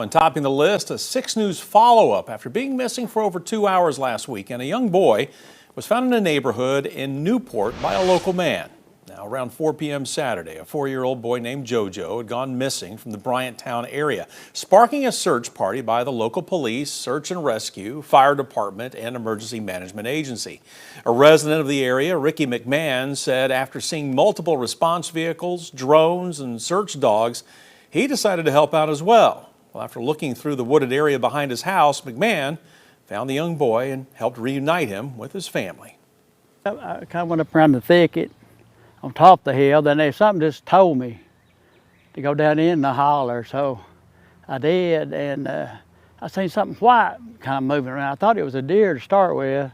And topping the list, a 6 News follow-up after being missing for over 2 hours last week, and a young boy was found in a neighborhood in Newport by a local man. Now, around 4 p.m. Saturday, a 4-year-old boy named JoJo had gone missing from the Bryanttown area, sparking a search party by the local police, search and rescue, fire department, and emergency management agency. A resident of the area, Ricky McMahon, said after seeing multiple response vehicles, drones, and search dogs, he decided to help out as well. Well, after looking through the wooded area behind his house, McMahon found the young boy and helped reunite him with his family. I kind of went up around the thicket on top of the hill, then something just told me to go down in the holler, so I did, and I seen something white kind of moving around. I thought it was a deer to start with,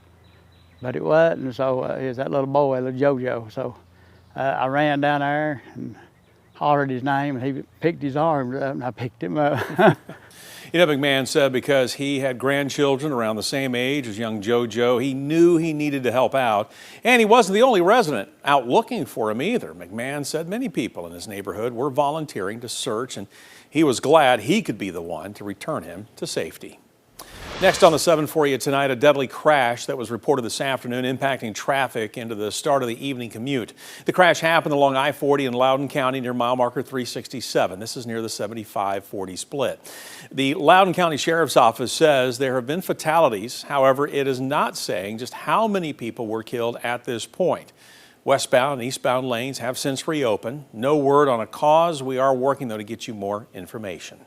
but it wasn't, so it was that little boy, little JoJo. So I ran down there and hollered his name, and he picked his arms up, and I picked him up. You know, McMahon said because he had grandchildren around the same age as young JoJo, he knew he needed to help out. And he wasn't the only resident out looking for him either. McMahon said many people in his neighborhood were volunteering to search, and he was glad he could be the one to return him to safety. Next on the 7 for you tonight, a deadly crash that was reported this afternoon impacting traffic into the start of the evening commute. The crash happened along I40 in Loudoun County near mile marker 367. This is near the 75-40 split. The Loudoun County Sheriff's Office says there have been fatalities. However, it is not saying just how many people were killed at this point. Westbound and eastbound lanes have since reopened. No word on a cause. We are working, though, to get you more information.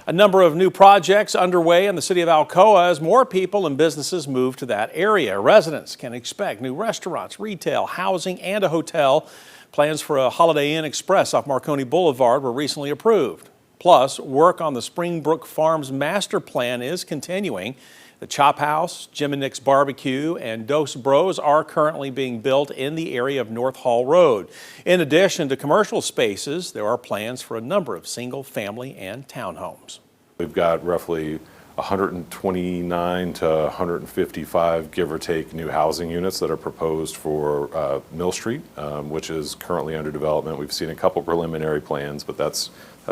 A number of new projects underway in the city of Alcoa as more people and businesses move to that area. Residents can expect new restaurants, retail, housing, and a hotel. Plans for a Holiday Inn Express off Marconi Boulevard were recently approved. Plus, work on the Springbrook Farms master plan is continuing. The Chop House, Jim and Nick's Barbecue, and Dos Bros are currently being built in the area of North Hall Road. In addition to commercial spaces, there are plans for a number of single-family and townhomes. We've got roughly 129 to 155, give or take, new housing units that are proposed for Mill Street, which is currently under development. We've seen a couple preliminary plans, but that's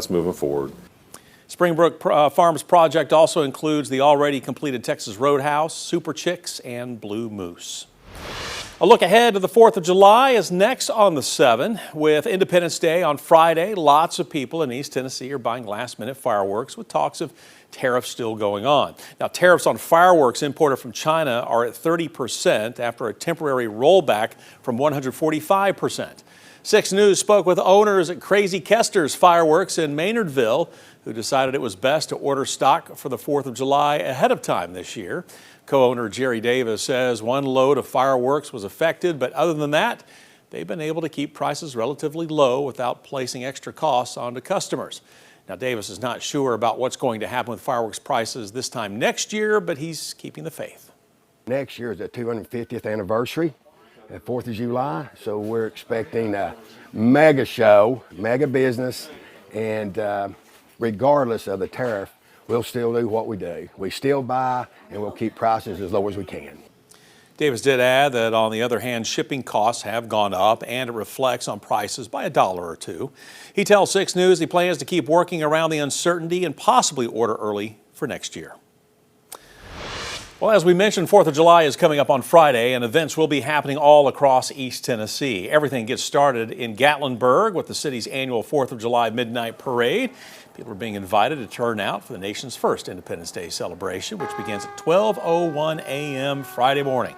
moving forward. Springbrook Farms project also includes the already completed Texas Roadhouse, Super Chicks, and Blue Moose. A look ahead to the 4th of July is next on the 7. With Independence Day on Friday, lots of people in East Tennessee are buying last-minute fireworks with talks of tariffs still going on. Now, tariffs on fireworks imported from China are at 30% after a temporary rollback from 145%. 6 News spoke with owners at Crazy Kester's Fireworks in Maynardville, who decided it was best to order stock for the 4th of July ahead of time this year. Co-owner Jerry Davis says one load of fireworks was affected, but other than that, they've been able to keep prices relatively low without placing extra costs onto customers. Now, Davis is not sure about what's going to happen with fireworks prices this time next year, but he's keeping the faith. Next year is the 250th anniversary of 4th of July, so we're expecting a mega show, mega business, and regardless of the tariff, we'll still do what we do. We still buy, and we'll keep prices as low as we can. Davis did add that, on the other hand, shipping costs have gone up, and it reflects on prices by $1 or $2. He tells 6 News he plans to keep working around the uncertainty and possibly order early for next year. Well, as we mentioned, 4th of July is coming up on Friday, and events will be happening all across East Tennessee. Everything gets started in Gatlinburg with the city's annual 4th of July Midnight Parade. People are being invited to turn out for the nation's first Independence Day celebration, which begins at 12:01 a.m. Friday morning.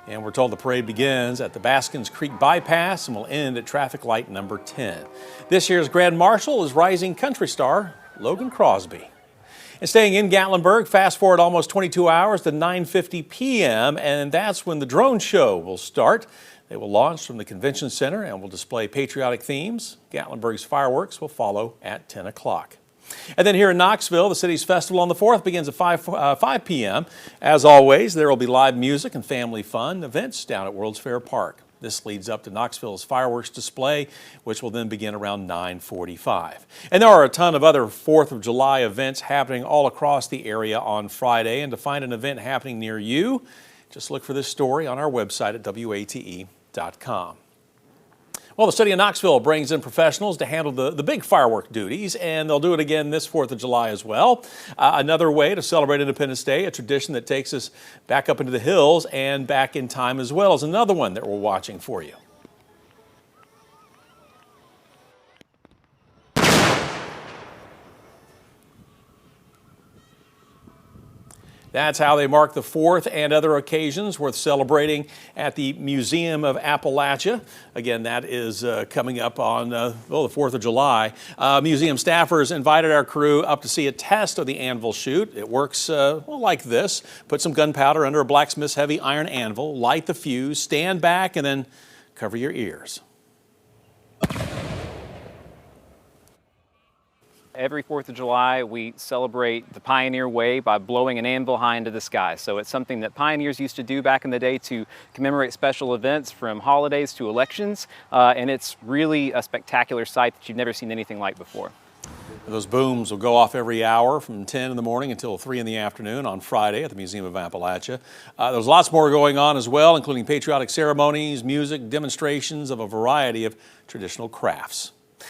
And we're told the parade begins at the Baskins Creek Bypass and will end at traffic light number 10. This year's Grand Marshal is rising country star Logan Crosby. And staying in Gatlinburg, fast forward almost 22 hours to 9:50 p.m., and that's when the drone show will start. They will launch from the convention center and will display patriotic themes. Gatlinburg's fireworks will follow at 10 o'clock. And then here in Knoxville, the city's festival on the 4th begins at 5 p.m. As always, there will be live music and family fun events down at World's Fair Park. This leads up to Knoxville's fireworks display, which will then begin around 9:45. And there are a ton of other 4th of July events happening all across the area on Friday. And to find an event happening near you, just look for this story on our website at WATE.com. Well, the city of Knoxville brings in professionals to handle the big firework duties, and they'll do it again this 4th of July as well. Another way to celebrate Independence Day, a tradition that takes us back up into the hills and back in time as well, is another one that we're watching for you. That's how they mark the 4th and other occasions worth celebrating at the Museum of Appalachia. Again, that is coming up on the 4th of July. Museum staffers invited our crew up to see a test of the anvil chute. It works like this. Put some gunpowder under a blacksmith's heavy iron anvil, light the fuse, stand back, and then cover your ears. Every 4th of July, we celebrate the Pioneer Way by blowing an anvil high into the sky. So it's something that pioneers used to do back in the day to commemorate special events from holidays to elections. And it's really a spectacular sight that you've never seen anything like before. Those booms will go off every hour from 10 in the morning until 3 in the afternoon on Friday at the Museum of Appalachia. There's lots more going on as well, including patriotic ceremonies, music, demonstrations of a variety of traditional crafts.